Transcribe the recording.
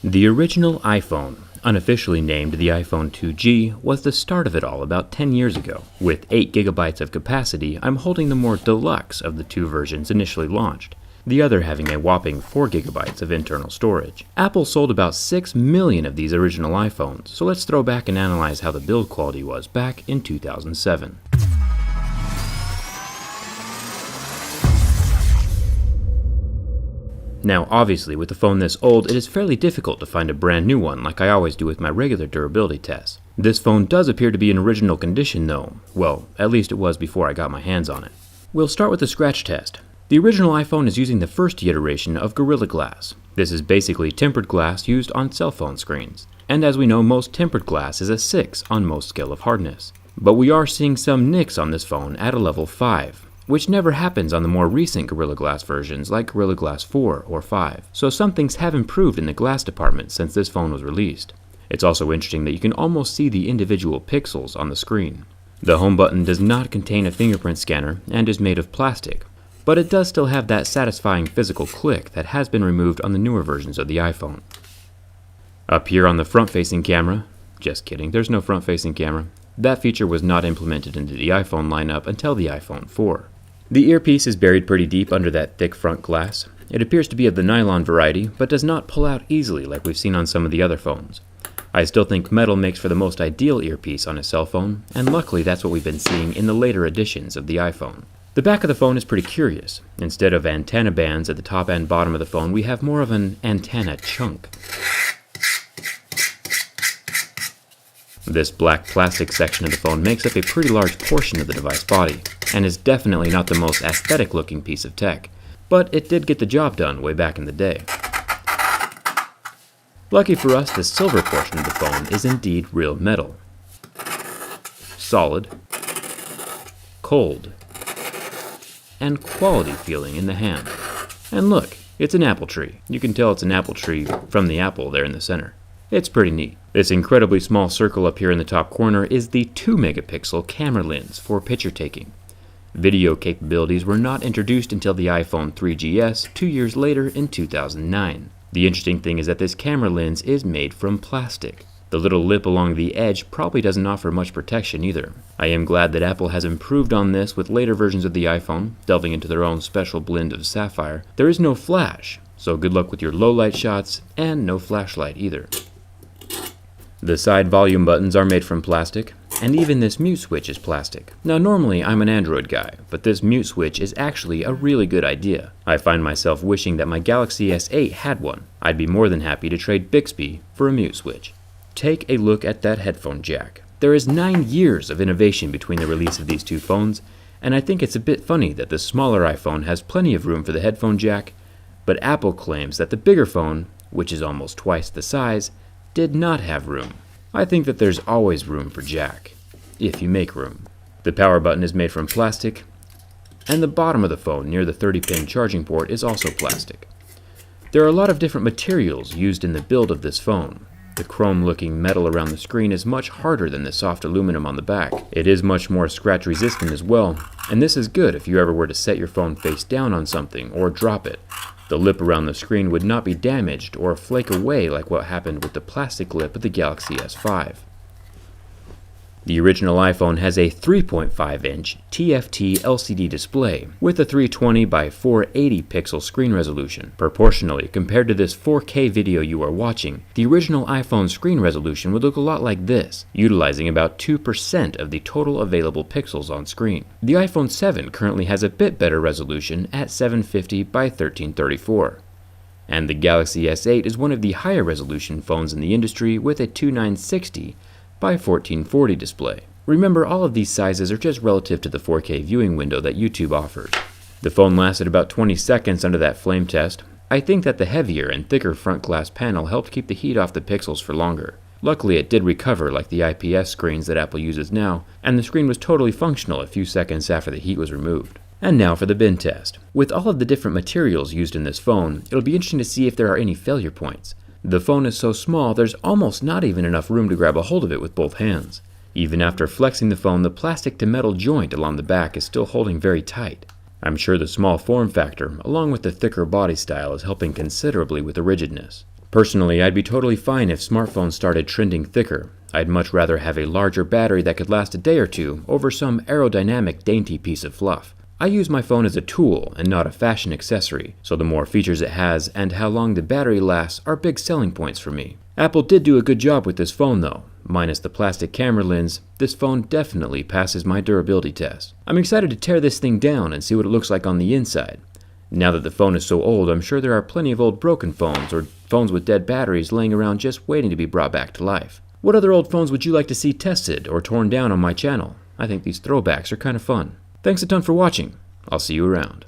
The original iPhone, unofficially named the iPhone 2G, was the start of it all about 10 years ago. With 8 gigabytes of capacity, I'm holding the more deluxe of the two versions initially launched, the other having a whopping 4 gigabytes of internal storage. Apple sold about 6 million of these original iPhones, so let's throw back and analyze how the build quality was back in 2007. Now, obviously, with a phone this old, it is fairly difficult to find a brand new one like I always do with my regular durability tests. This phone does appear to be in original condition though. Well, at least it was before I got my hands on it. We'll start with the scratch test. The original iPhone is using the first iteration of Gorilla Glass. This is basically tempered glass used on cell phone screens. And as we know, most tempered glass is a 6 on most scale of hardness. But we are seeing some nicks on this phone at a level 5. Which never happens on the more recent Gorilla Glass versions like Gorilla Glass 4 or 5, so some things have improved in the glass department since this phone was released. It's also interesting that you can almost see the individual pixels on the screen. The home button does not contain a fingerprint scanner and is made of plastic, but it does still have that satisfying physical click that has been removed on the newer versions of the iPhone. Up here on the front-facing camera, just kidding, there's no front-facing camera. That feature was not implemented into the iPhone lineup until the iPhone 4. The earpiece is buried pretty deep under that thick front glass. It appears to be of the nylon variety, but does not pull out easily like we've seen on some of the other phones. I still think metal makes for the most ideal earpiece on a cell phone, and luckily that's what we've been seeing in the later editions of the iPhone. The back of the phone is pretty curious. Instead of antenna bands at the top and bottom of the phone, we have more of an antenna chunk. This black plastic section of the phone makes up a pretty large portion of the device body, and is definitely not the most aesthetic looking piece of tech, but it did get the job done way back in the day. Lucky for us, the silver portion of the phone is indeed real metal. Solid, cold, and quality feeling in the hand. And look, it's an apple tree. You can tell it's an apple tree from the apple there in the center. It's pretty neat. This incredibly small circle up here in the top corner is the 2 megapixel camera lens for picture taking. Video capabilities were not introduced until the iPhone 3GS 2 years later in 2009. The interesting thing is that this camera lens is made from plastic. The little lip along the edge probably doesn't offer much protection either. I am glad that Apple has improved on this with later versions of the iPhone, delving into their own special blend of sapphire. There is no flash, so good luck with your low light shots, and no flashlight either. The side volume buttons are made from plastic, and even this mute switch is plastic. Now normally I'm an Android guy, but this mute switch is actually a really good idea. I find myself wishing that my Galaxy S8 had one. I'd be more than happy to trade Bixby for a mute switch. Take a look at that headphone jack. There is 9 years of innovation between the release of these two phones, and I think it's a bit funny that the smaller iPhone has plenty of room for the headphone jack, but Apple claims that the bigger phone, which is almost twice the size, did not have room. I think that there's always room for jack, if you make room. The power button is made from plastic, and the bottom of the phone near the 30-pin charging port is also plastic. There are a lot of different materials used in the build of this phone. The chrome-looking metal around the screen is much harder than the soft aluminum on the back. It is much more scratch-resistant as well, and this is good if you ever were to set your phone face down on something or drop it. The lip around the screen would not be damaged or flake away like what happened with the plastic lip of the Galaxy S5. The original iPhone has a 3.5-inch TFT LCD display with a 320 by 480 pixel screen resolution. Proportionally, compared to this 4K video you are watching, the original iPhone screen resolution would look a lot like this, utilizing about 2% of the total available pixels on screen. The iPhone 7 currently has a bit better resolution at 750 by 1334. And the Galaxy S8 is one of the higher resolution phones in the industry with a 2960 by 1440 display. Remember, all of these sizes are just relative to the 4K viewing window that YouTube offers. The phone lasted about 20 seconds under that flame test. I think that the heavier and thicker front glass panel helped keep the heat off the pixels for longer. Luckily, it did recover like the IPS screens that Apple uses now, and the screen was totally functional a few seconds after the heat was removed. And now for the bin test. With all of the different materials used in this phone, it'll be interesting to see if there are any failure points. The phone is so small, there's almost not even enough room to grab a hold of it with both hands. Even after flexing the phone, the plastic to metal joint along the back is still holding very tight. I'm sure the small form factor, along with the thicker body style, is helping considerably with the rigidness. Personally, I'd be totally fine if smartphones started trending thicker. I'd much rather have a larger battery that could last a day or two over some aerodynamic, dainty piece of fluff. I use my phone as a tool and not a fashion accessory, so the more features it has and how long the battery lasts are big selling points for me. Apple did do a good job with this phone though. Minus the plastic camera lens, this phone definitely passes my durability test. I'm excited to tear this thing down and see what it looks like on the inside. Now that the phone is so old, I'm sure there are plenty of old broken phones or phones with dead batteries laying around just waiting to be brought back to life. What other old phones would you like to see tested or torn down on my channel? I think these throwbacks are kind of fun. Thanks a ton for watching. I'll see you around.